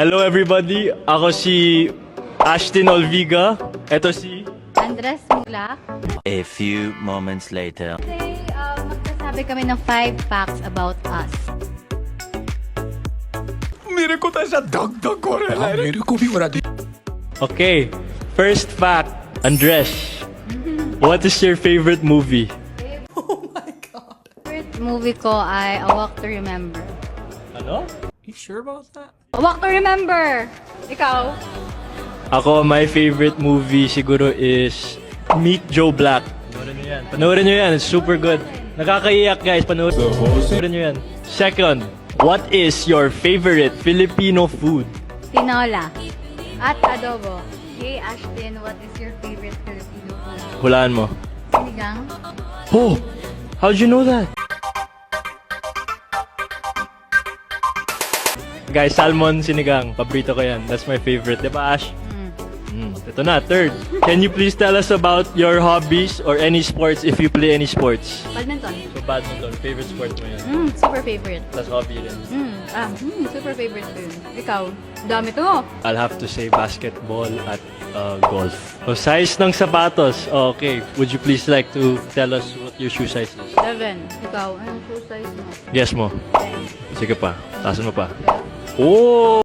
Hello everybody, ako si Ashton Olviga. Ito si... Andres Mulak. A few moments later. Today, magsasabi kami ng 5 facts about us. Okay, first fact, Andres. What is your favorite movie? Favorite movie ko ay A Walk to Remember. Ano? You sure about that? A Walk to Remember! Ikaw? Ako, my favorite movie siguro is Meet Joe Black. Panoorin nyo yan, it's super good. Nakakaiyak guys, panoorin nyo yan. Second, what is your favorite Filipino food? Tinola. At adobo. Hey Ashton, what is your favorite Filipino food? Hulaan mo. Sinigang? Oh, how'd you know that? Guys, salmon sinigang. Paborito ko yan. That's my favorite. Diba, Ash? Ito na, third. Can you please tell us about your hobbies or any sports if you play any sports? Badminton. So, badminton. Favorite sport mo yan? Super favorite. That's hobby rin. Super favorite ko yun. Ikaw? Dami to. I'll have to say basketball at golf. So, size ng sapatos. Okay. Would you please like to tell us what your shoe size is? 7. Ikaw? Anong shoe size mo? Guess mo. Sige pa. Taasan mo pa. Oh!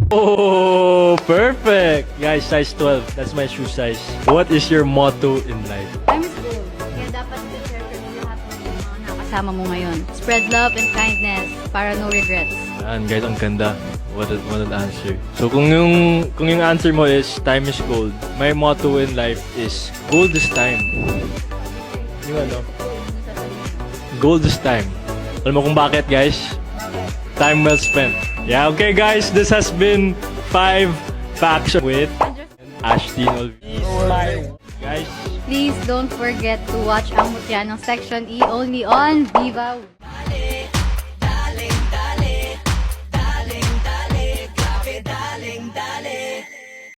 Oh, perfect! Guys, size 12. That's my shoe size. What is your motto in life? Time is gold. Kaya dapat i-share ko ng lahat ng mga nakasama mo ngayon. Spread love and kindness para no regrets. And guys, ang ganda. What an answer. So kung yung answer mo is time is gold, my motto in life is gold is time. Yung ano? Gold is time. Alam mo kung bakit, guys? Time well spent. Yeah, okay guys, this has been 5 facts with Ashton Olviga. Guys, Please don't forget to watch ang Mutya ng Section E only on Viva.